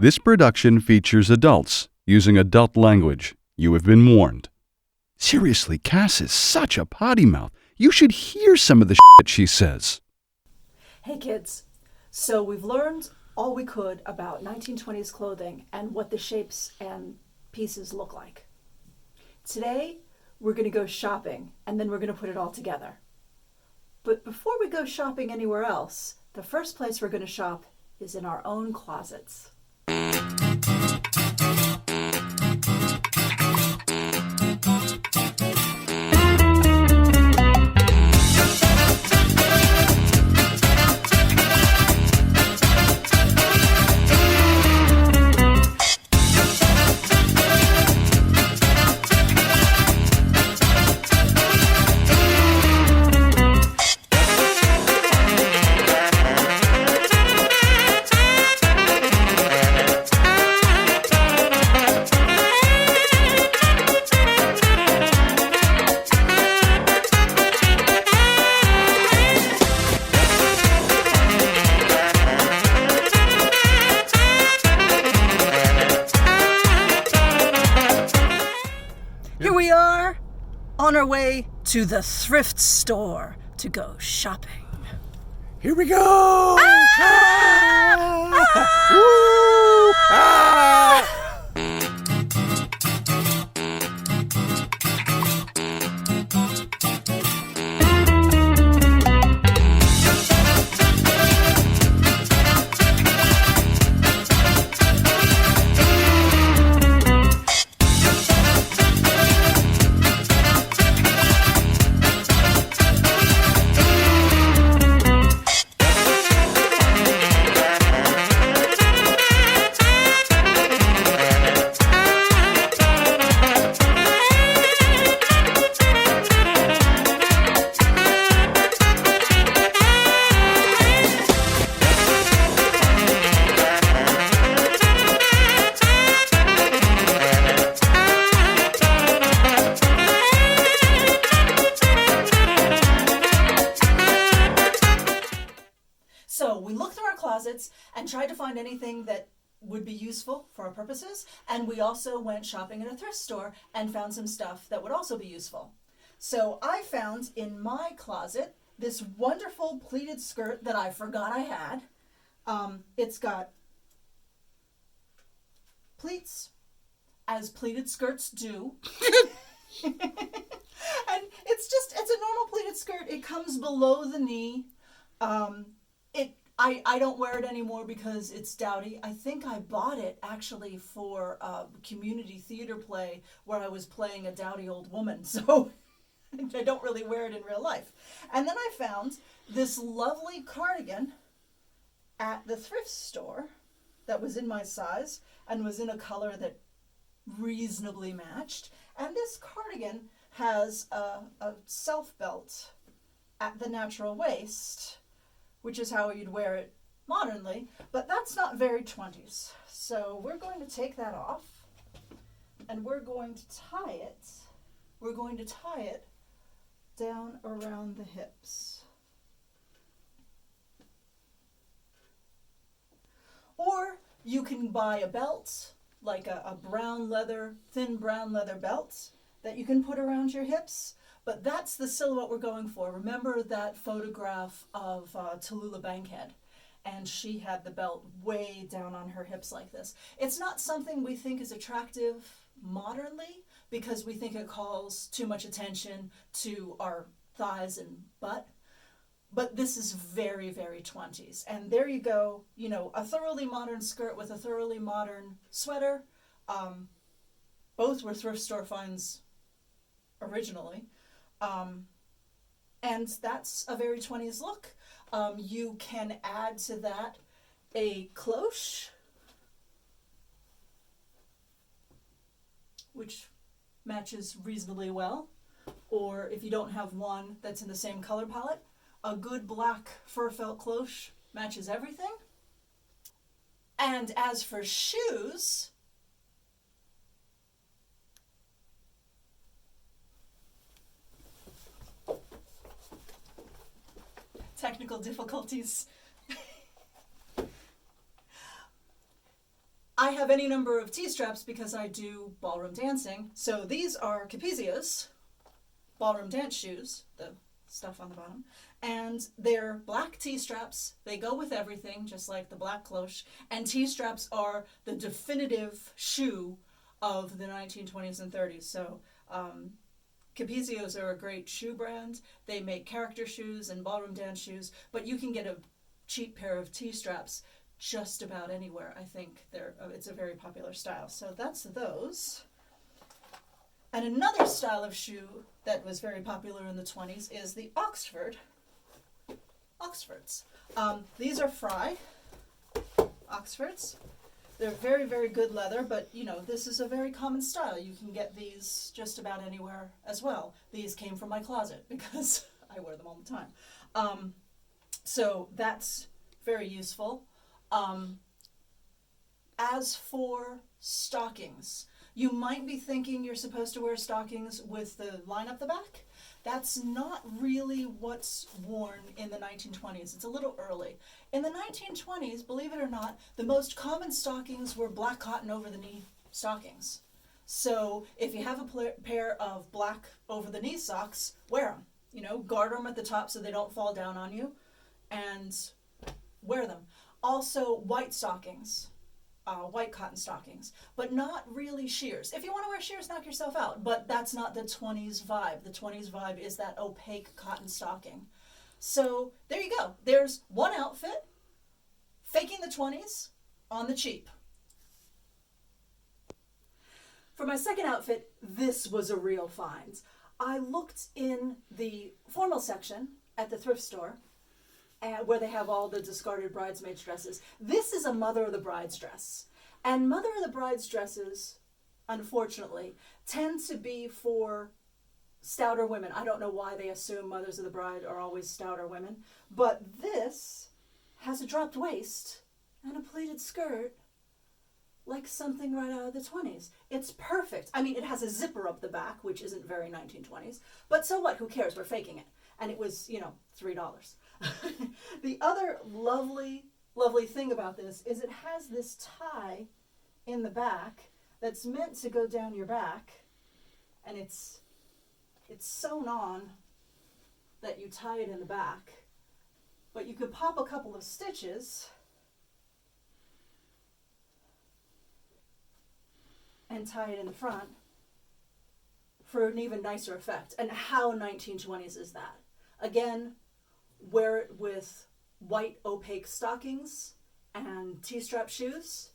This production features adults using adult language. You have been warned. Seriously, Kass is such a potty mouth. You should hear some of the shit she says. Hey kids, so we've learned all we could about 1920s clothing and what the shapes and pieces look like. Today, we're going to go shopping and then we're going to put it all together. But before we go shopping anywhere else, the first place we're going to shop is in our own closets. Here we are on our way to the thrift store to go shopping. Here we go! So we looked through our closets and tried to find anything that would be useful for our purposes. And we also went shopping at a thrift store and found some stuff that would also be useful. So I found in my closet this wonderful pleated skirt that I forgot I had. It's got pleats, as pleated skirts do. And it's a normal pleated skirt. It comes below the knee. I don't wear it anymore because it's dowdy. I think I bought it actually for a community theater play where I was playing a dowdy old woman. So I don't really wear it in real life. And then I found this lovely cardigan at the thrift store that was in my size and was in a color that reasonably matched. And this cardigan has a self belt at the natural waist, which is how you'd wear it modernly, but that's not very 20s. So we're going to take that off and we're going to tie it. We're going to tie it down around the hips. Or you can buy a belt, like a brown leather, thin brown leather belt that you can put around your hips. But that's the silhouette we're going for. Remember that photograph of Tallulah Bankhead? And she had the belt way down on her hips like this. It's not something we think is attractive modernly because we think it calls too much attention to our thighs and butt. But this is very, very 20s. And there you go, you know, a thoroughly modern skirt with a thoroughly modern sweater. Both were thrift store finds originally. And that's a very 20s look. You can add to that a cloche, which matches reasonably well. Or if you don't have one that's in the same color palette, a good black fur felt cloche matches everything. And as for shoes, technical difficulties. I have any number of T-straps because I do ballroom dancing. So these are Capezios, ballroom dance shoes, the stuff on the bottom. And they're black T-straps. They go with everything, just like the black cloche. And T-straps are the definitive shoe of the 1920s and 30s. So Capezios are a great shoe brand. They make character shoes and ballroom dance shoes, but you can get a cheap pair of T-straps just about anywhere. I think it's a very popular style. So that's those. And another style of shoe that was very popular in the 20s is the Oxfords. These are Fry Oxfords. They're very, very good leather, but this is a very common style. You can get these just about anywhere as well. These came from my closet because I wear them all the time. So that's very useful. As for stockings, you might be thinking you're supposed to wear stockings with the line up the back. That's not really what's worn in the 1920s. It's a little early. In the 1920s, believe it or not, the most common stockings were black cotton over-the-knee stockings. So if you have a pair of black over-the-knee socks, wear them. Garter them at the top so they don't fall down on you, and wear them. Also, white stockings. White cotton stockings, but not really sheers. If you want to wear sheers, knock yourself out, but that's not the 20s vibe. The 20s vibe is that opaque cotton stocking. So there you go. There's one outfit, faking the 20s on the cheap. For my second outfit, this was a real find. I looked in the formal section at the thrift store, where they have all the discarded bridesmaids dresses. This is a Mother of the Bride's dress. And Mother of the Bride's dresses, unfortunately, tend to be for stouter women. I don't know why they assume Mothers of the Bride are always stouter women. But this has a dropped waist and a pleated skirt like something right out of the 20s. It's perfect. I mean, it has a zipper up the back, which isn't very 1920s. But so what? Who cares? We're faking it. And it was, $3. The other lovely, lovely thing about this is it has this tie in the back that's meant to go down your back, and it's sewn on that you tie it in the back, but you could pop a couple of stitches and tie it in the front for an even nicer effect. And how 1920s is that? Again, wear it with white opaque stockings and T-strap shoes.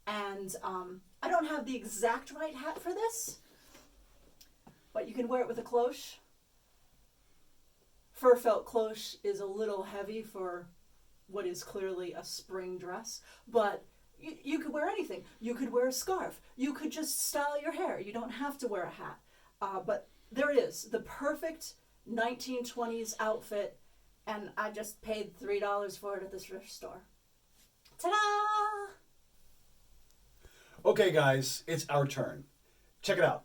And I don't have the exact right hat for this, but you can wear it with a cloche. Fur felt cloche is a little heavy for what is clearly a spring dress, but you could wear anything. You could wear a scarf. You could just style your hair. You don't have to wear a hat. But there it is, the perfect 1920s outfit, and I just paid $3 for it at the thrift store. Ta-da! Okay, guys, it's our turn. Check it out.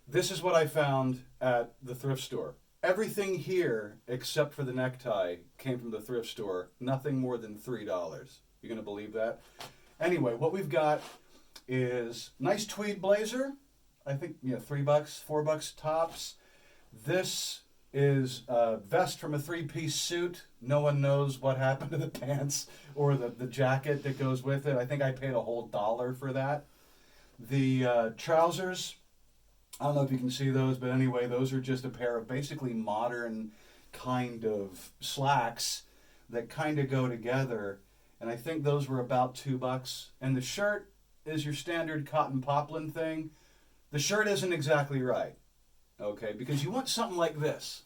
This is what I found at the thrift store. Everything here, except for the necktie, came from the thrift store. Nothing more than $3. You gonna believe that? Anyway, what we've got is nice tweed blazer. I think, $3, $4 tops. This is a vest from a 3-piece suit. No one knows what happened to the pants or the jacket that goes with it. I think I paid a whole $1 for that. The trousers, I don't know if you can see those, but anyway, those are just a pair of basically modern kind of slacks that kind of go together. And I think those were about $2. And the shirt is your standard cotton poplin thing. The shirt isn't exactly right, okay? Because you want something like this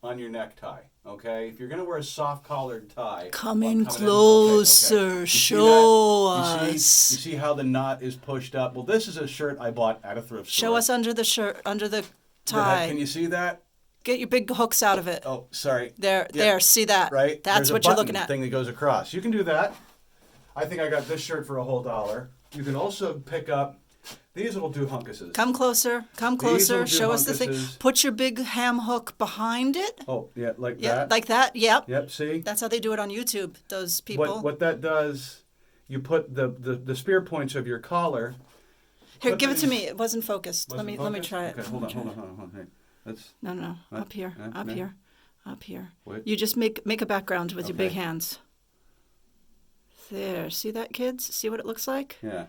on your necktie, okay? If you're going to wear a soft-collared tie... Come in closer, okay. Show us. You see how the knot is pushed up? Well, this is a shirt I bought at a thrift store. Show us under the shirt, under the tie. Can you see that? Get your big hooks out of it. Oh, sorry. There, see that? Right? That's what you're looking at. There's a thing that goes across. You can do that. I think I got this shirt for a whole $1. You can also pick up these little doohunkuses. Come closer. Show us the thing. Put your big ham hook behind it. Oh, yeah, that? Like that, yep. Yep, see? That's how they do it on YouTube, those people. What that does, you put the spear points of your collar. Here, put give it to these- me. It wasn't focused. Wasn't Let me focused? try it. Okay, hold on. Hey, let's. No. What? Up here. Up no. here. Up here. What? You just make a background with your big Okay. hands. There. See that, kids? See what it looks like? Yeah.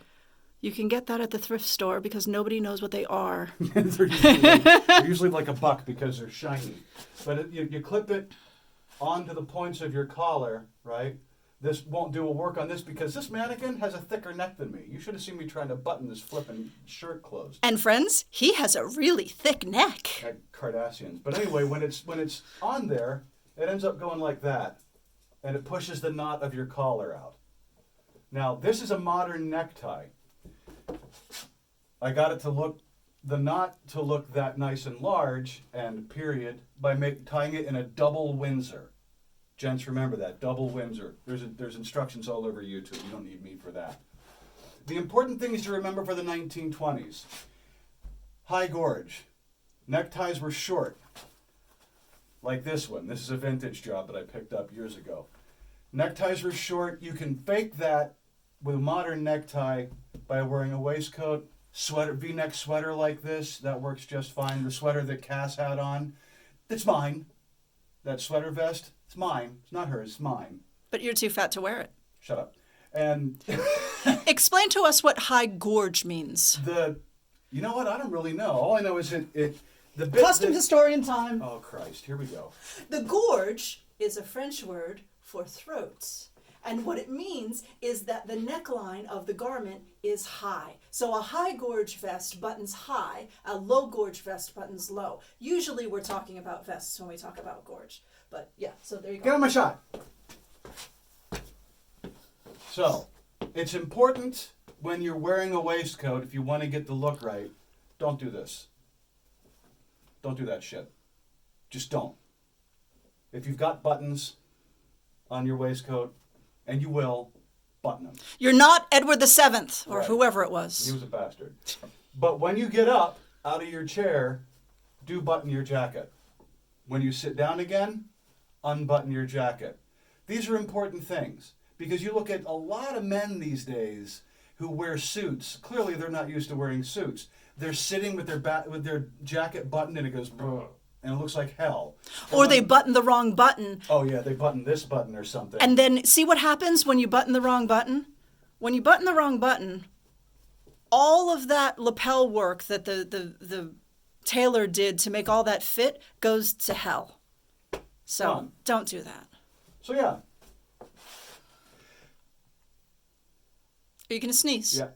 You can get that at the thrift store because nobody knows what they are. they're usually like a buck because they're shiny. But you clip it onto the points of your collar, right? This won't do a work on this because this mannequin has a thicker neck than me. You should have seen me trying to button this flipping shirt closed. And friends, he has a really thick neck. Like Cardassians. But anyway, when it's on there, it ends up going like that, and it pushes the knot of your collar out. Now, this is a modern necktie. I got it to look, the knot to look that nice and large, and period, by tying it in a double Windsor. Gents, remember that, double Windsor. There's instructions all over YouTube. You don't need me for that. The important things to remember for the 1920s. High gorge. Neckties were short, like this one. This is a vintage job that I picked up years ago. Neckties were short. You can fake that with a modern necktie by wearing a waistcoat, sweater, V-neck sweater like this. That works just fine. The sweater that Kass had on, it's mine. That sweater vest, it's mine. It's not hers, it's mine. But you're too fat to wear it. Shut up. And Explain to us what high gorge means. you know what? I don't really know. All I know is the bit Custom that- historian time. Oh Christ! Here we go. The gorge is a French word for throats. And what it means is that the neckline of the garment is high. So a high gorge vest buttons high, a low gorge vest buttons low. Usually we're talking about vests when we talk about gorge. But yeah, so there you go. Give him a shot. So, it's important when you're wearing a waistcoat, if you want to get the look right, don't do this. Don't do that shit. Just don't. If you've got buttons on your waistcoat, and you will, button them. You're not Edward VII or Right. whoever it He was. was a bastard. But when you get up out of your chair, do button your jacket. When you sit down again, unbutton your jacket. These are important things because you look at a lot of men these days who wear suits. Clearly, they're not used to wearing suits. They're sitting with their jacket buttoned and it goes, "Brr," and it looks like hell. Or they button the wrong button. Oh yeah, they button this button or something. And then see what happens when you button the wrong button? When you button the wrong button, all of that lapel work that the tailor did to make all that fit goes to hell. So Done. don't do that. So yeah, Are you going to sneeze? yeah.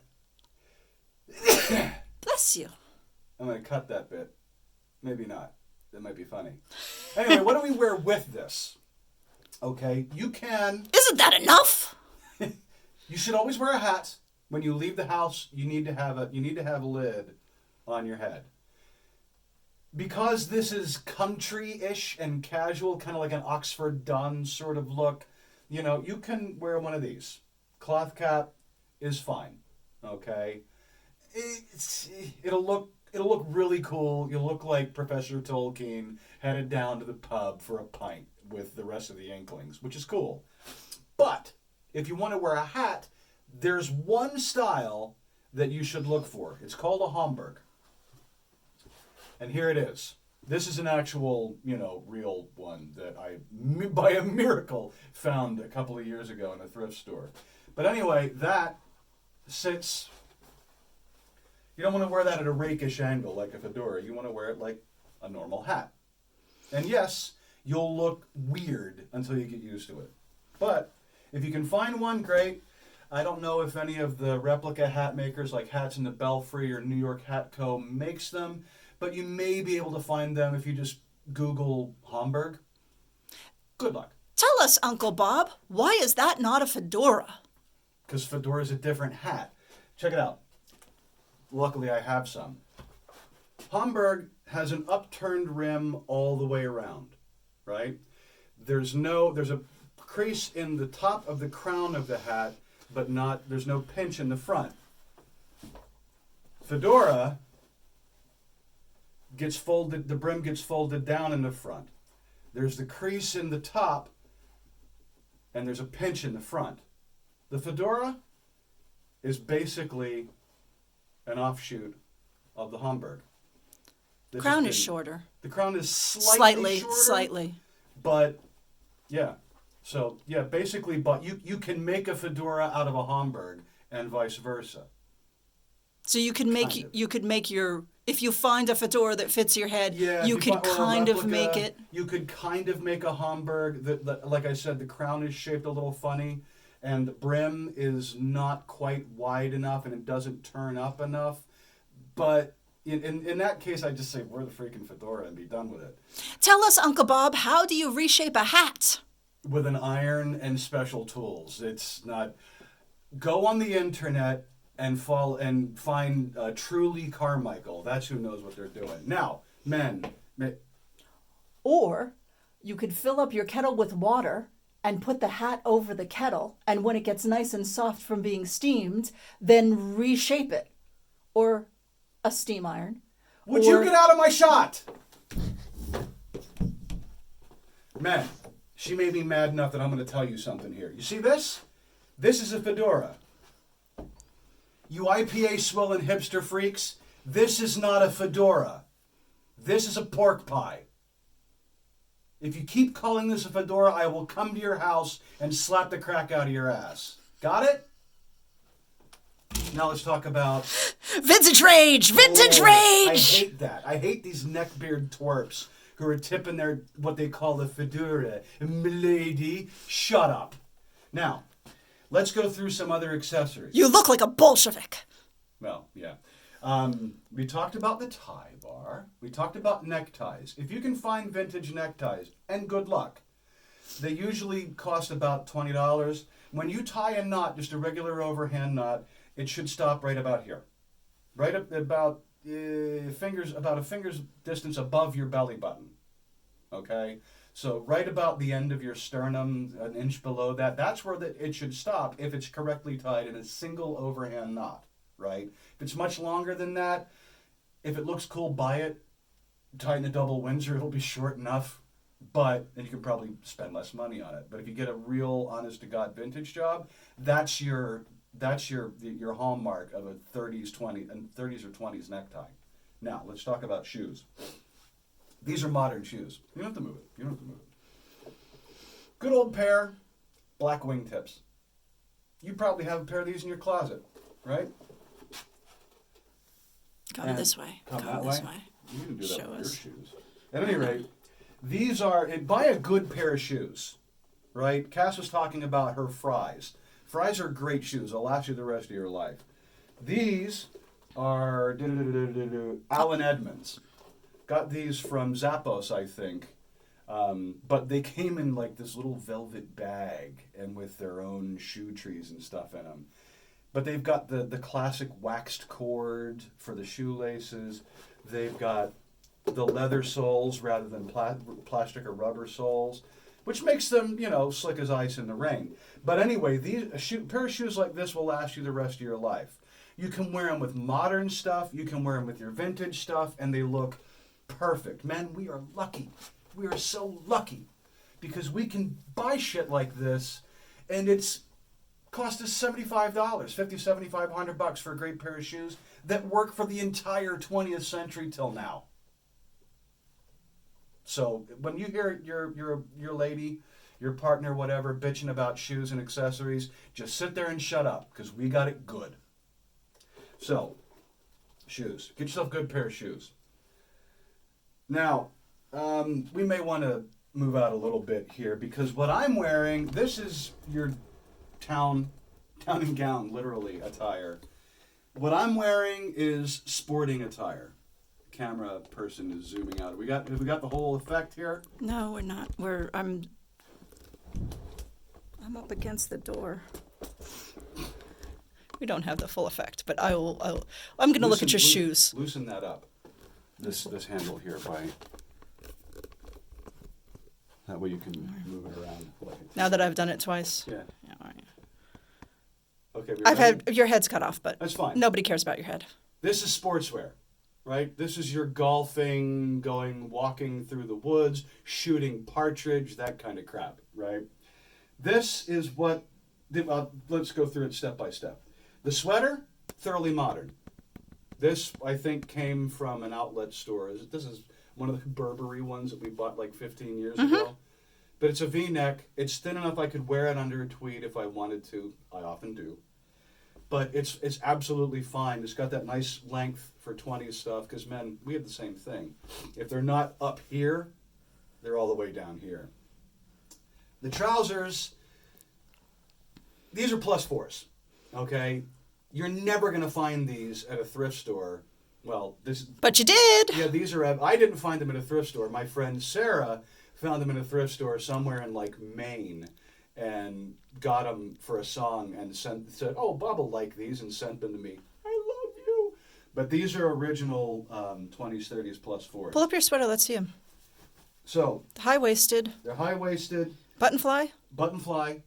Bless you. I'm gonna cut that bit. Maybe not. That might be funny. Anyway, what do we wear with this? Okay, you can. Isn't that enough? You should always wear a hat. When you leave the house, you need to have a lid on your head. Because this is country-ish and casual, kind of like an Oxford Dun sort of look, you can wear one of these. Cloth cap is fine. Okay? It'll look really cool. You'll look like Professor Tolkien headed down to the pub for a pint with the rest of the Inklings, which is cool. But if you want to wear a hat, there's one style that you should look for. It's called a Homburg. And here it is. This is an actual, real one that I, by a miracle, found a couple of years ago in a thrift store. But anyway, that sits... You don't want to wear that at a rakish angle like a fedora. You want to wear it like a normal hat. And yes, you'll look weird until you get used to it. But if you can find one, great. I don't know if any of the replica hat makers like Hats in the Belfry or New York Hat Co. makes them, but you may be able to find them if you just Google Homburg. Good luck. Tell us, Uncle Bob, why is that not a fedora? Because fedora is a different hat. Check it out. Luckily, I have some. Homburg has an upturned rim all the way around, right? There's a crease in the top of the crown of the hat, but there's no pinch in the front. Fedora gets folded, the brim gets folded down in the front. There's the crease in the top, and there's a pinch in the front. The fedora, is basically an offshoot of the Homburg. This Crown has is been- shorter. The crown is slightly shorter. Slightly. But, yeah. So, yeah, basically, but you can make a fedora out of a Homburg and vice versa. So you could make Kind of. you could make your if you find a fedora that fits your head, Yeah, you if could find- or a kind of replica, make it. You could kind of make a Homburg. Like I said, the crown is shaped a little funny, and the brim is not quite wide enough, and it doesn't turn up enough. But in that case, I just say wear the freaking fedora and be done with it. Tell us, Uncle Bob, how do you reshape a hat? With an iron and special tools. It's not. Go on the internet and find Truly Carmichael. That's who knows what they're doing. Now, men. Or you could fill up your kettle with water and put the hat over the kettle, and when it gets nice and soft from being steamed, then reshape it. Or a steam iron. Would you get out of my shot? Men, she made me mad enough that I'm going to tell you something here. You see this? This is a fedora. You IPA swilling hipster freaks, this is not a fedora. This is a pork pie. If you keep calling this a fedora, I will come to your house and slap the crack out of your ass. Got it? Now let's talk about... Vintage rage! Vintage I rage! hate that. I hate these neckbeard twerps who are tipping their, what they call the fedora. Milady, shut up. Now, let's go through some other accessories. You look like a Bolshevik. Well, yeah. We talked about the tie bar. We talked about neckties. If you can find vintage neckties, and good luck, they usually cost about $20. When you tie a knot, just a regular overhand knot, it should stop right about here. Right up about a finger's distance above your belly button. Okay? So right about the end of your sternum, an inch below that, that's where it should stop if it's correctly tied in a single overhand knot, right? If it's much longer than that, if it looks cool, buy it. Tie in a double Windsor, it'll be short enough, but and you can probably spend less money on it. But if you get a real honest-to-God vintage job, that's your hallmark of a 30s or 20s necktie. Now, let's talk about shoes. These are modern shoes. You don't have to move it. Good old pair, black wingtips. You probably have a pair of these in your closet, right? Come this way. Come Come that this way? way. You can do that Show with us. your shoes. At any rate, these are, buy a good pair of shoes, right? Kass was talking about her Fries. Fries are great shoes. They'll last you the rest of your life. These are Alan Edmonds. Got these from Zappos, I think. But they came in like this little velvet bag and with their own shoe trees and stuff in them. But they've got the classic waxed cord for the shoelaces. They've got the leather soles rather than plastic or rubber soles, which makes them, slick as ice in the rain. But anyway, a pair of shoes like this will last you the rest of your life. You can wear them with modern stuff. You can wear them with your vintage stuff, and they look perfect. Men, we are lucky. We are so lucky because we can buy shit like this, and it's cost us $75, $50, $75, $100 for a great pair of shoes that work for the entire 20th century till now. So when you hear your lady, your partner, whatever, bitching about shoes and accessories, just sit there and shut up because we got it good. So, shoes. Get yourself a good pair of shoes. Now, we may want to move out a little bit here because what I'm wearing, this is your town and gown, literally, attire. What I'm wearing is sporting attire. Camera person is zooming out. Have we got the whole effect here? No, we're not. I'm up against the door. We don't have the full effect, but I'm going to look at your shoes. Loosen that up. This handle here that way you can move it around. Now that I've done it twice. Yeah. All right. Okay. I've had your head's cut off, but that's fine. Nobody cares about your head. This is sportswear, right? This is your golfing, walking through the woods, shooting partridge, that kind of crap, right? This is what. Let's go through it step by step. The sweater, thoroughly modern. This, I think, came from an outlet store. This is one of the Burberry ones that we bought like 15 years ago. But it's a V-neck. It's thin enough I could wear it under a tweed if I wanted to. I often do. But it's absolutely fine. It's got that nice length for 20s stuff, because men, we have the same thing. If they're not up here, they're all the way down here. The trousers, these are +4s, okay? You're never going to find these at a thrift store. Well, But you did. yeah, these are, I didn't find them at a thrift store. My friend Sarah found them in a thrift store somewhere in like Maine and got them for a song and said, oh, Bob will like these, and sent them to me. I love you. But these are original 20s, 30s +4s. Pull up your sweater. Let's see him. So High-waisted. they're high-waisted, Button fly. button fly,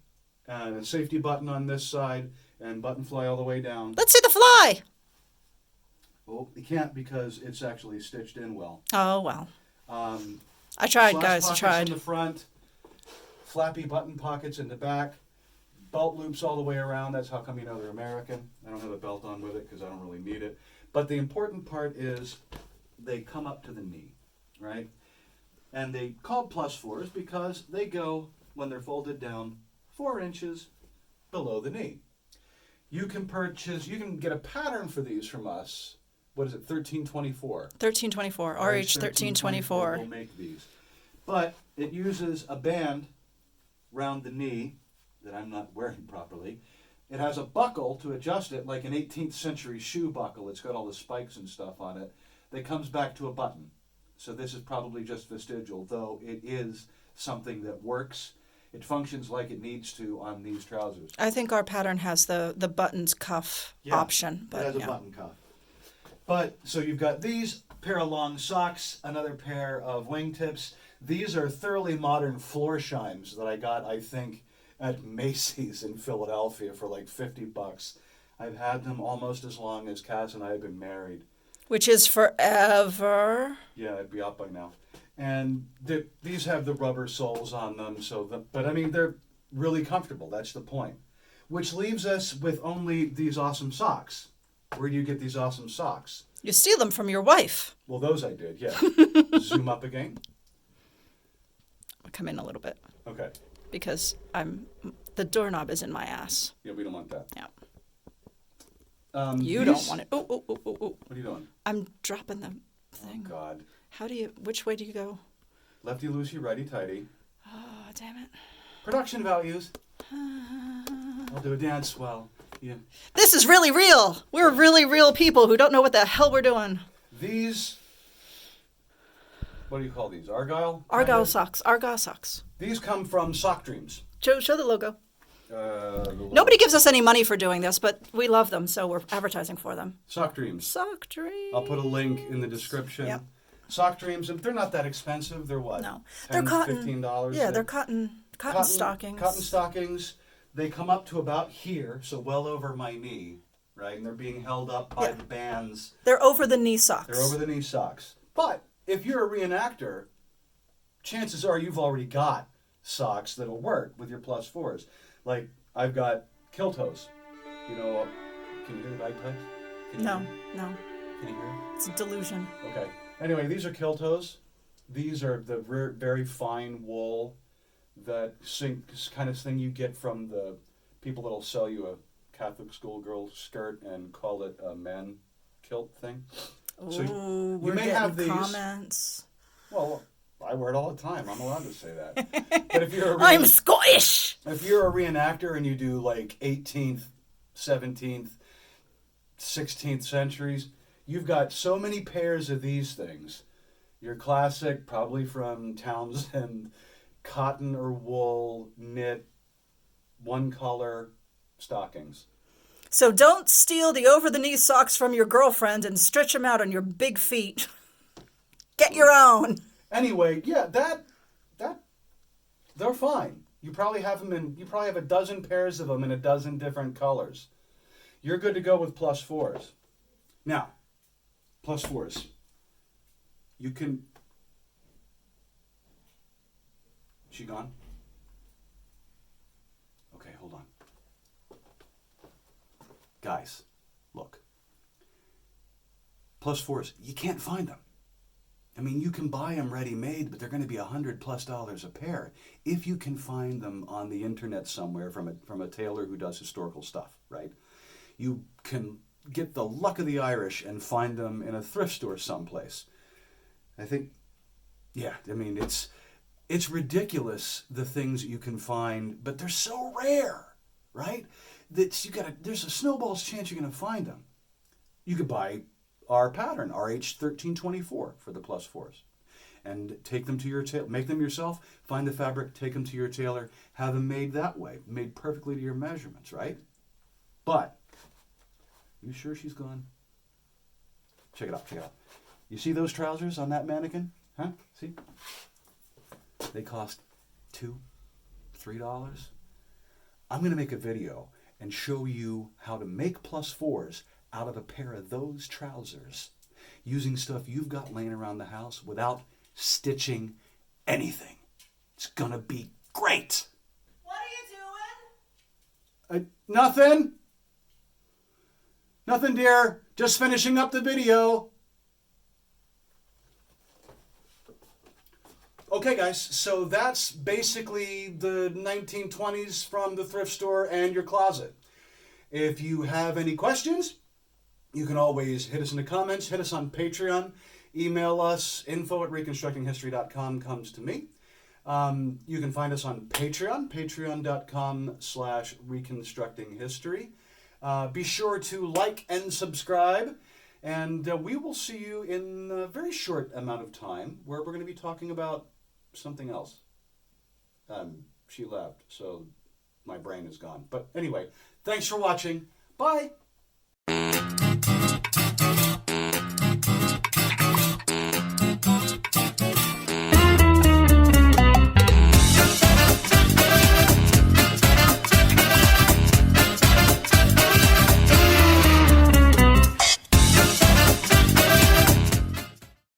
and a safety button on this side, and button fly all the way down. Let's see the fly. Well, you can't because it's actually stitched in well. Oh, well. Um, I tried, slash guys. I pockets tried. in the front, flappy button pockets in the back, belt loops all the way around. That's how come you know they're American. I don't have a belt on with it because I don't really need it. But the important part is they come up to the knee, right? And they called +4s because they go, when they're folded down, 4 inches below the knee. You can get a pattern for these from us. What is it, 1324? 1324. RH 1324. We'll make these. But it uses a band round the knee that I'm not wearing properly. It has a buckle to adjust it, like an 18th century shoe buckle. It's got all the spikes and stuff on it. That comes back to a button. So this is probably just vestigial, though it is something that works. It functions like it needs to on these trousers. I think our pattern has the buttons cuff option. But it has yeah. a button cuff. But, so you've got these pair of long socks, another pair of wingtips. These are thoroughly modern floor shimes that I got, I think, at Macy's in Philadelphia for like $50. I've had them almost as long as Kass and I have been married. Which is forever. Yeah, I'd be out by now. And these have the rubber soles on them, but I mean, they're really comfortable. That's the point. Which leaves us with only these awesome socks. Where do you get these awesome socks? You steal them from your wife. Well, those I did, yeah. Zoom up again. I'll come in a little bit Okay. because the doorknob is in my ass. Yeah, we don't want that. Yeah. You Don't want it. Oh. What are you doing? I'm dropping the thing. Oh, God. Which way do you go? Lefty loosey, righty tighty. Oh, damn it. Production values. I'll do a dance while you. This is really real. We're really real people who don't know what the hell we're doing. These. What do you call these? Argyle? Argyle socks. Argyle socks. These come from Sock Dreams. Show the logo. Nobody gives us any money for doing this, but we love them, so we're advertising for them. Sock Dreams. Sock Dreams. I'll put a link in the description. Yep. Sock Dreams, and they're not that expensive. They're what? No. They're They're cotton. $15. Yeah, they're cotton stockings. Cotton stockings. They come up to about here, so well over my knee, right? And they're being held up by the bands. They're over the knee socks. They're over the knee socks. But if you're a reenactor, chances are you've already got socks that'll work with your +4s. Like, I've got kill toes. You know, can you hear the bagpipes? No. Can you hear it? It's a delusion. Okay. Anyway, these are kill toes. These are the very fine wool that kind of thing you get from the people that'll sell you a Catholic schoolgirl skirt and call it a man kilt thing. So we're may getting have these. comments. Well, I wear it all the time. I'm allowed to say that. But if you're I'm Scottish. If you're a reenactor and you do like 18th, 17th, 16th centuries, you've got so many pairs of these things. Your classic, probably from Townsend, cotton or wool, knit, one color stockings. So don't steal the over-the-knee socks from your girlfriend and stretch them out on your big feet. Get your own. Anyway, yeah, that they're fine. You probably have a dozen pairs of them in a dozen different colors. You're good to go with +4s. Now, +4s. You can. She gone? Okay, hold on. guys, look. Plus fours, you can't find them. I mean, you can buy them ready-made, but they're going to be $100+ a pair if you can find them on the internet somewhere from a tailor who does historical stuff, right? You can get the luck of the Irish and find them in a thrift store someplace. I think, yeah, I mean, it's ridiculous the things you can find, but they're so rare, right? There's a snowball's chance you're going to find them. You could buy our pattern, RH1324 for the plus fours, and take them to your tailor, make them yourself, find the fabric, take them to your tailor, have them made that way, made perfectly to your measurements, right? But, you sure she's gone? Check it out, check it out. You see those trousers on that mannequin? Huh? See? They cost $2, $3. I'm going to make a video and show you how to make plus fours out of a pair of those trousers using stuff you've got laying around the house without stitching anything. It's gonna be great. What are you doing? Nothing. Nothing, dear. Just finishing up the video. Okay, guys, so that's basically the 1920s from the thrift store and your closet. If you have any questions, you can always hit us in the comments, hit us on Patreon, email us, info@reconstructinghistory.com comes to me. You can find us on Patreon, patreon.com/reconstructinghistory. Be sure to like and subscribe, and we will see you in a very short amount of time where we're going to be talking about something else. She left, so my brain is gone. But anyway, thanks for watching. Bye.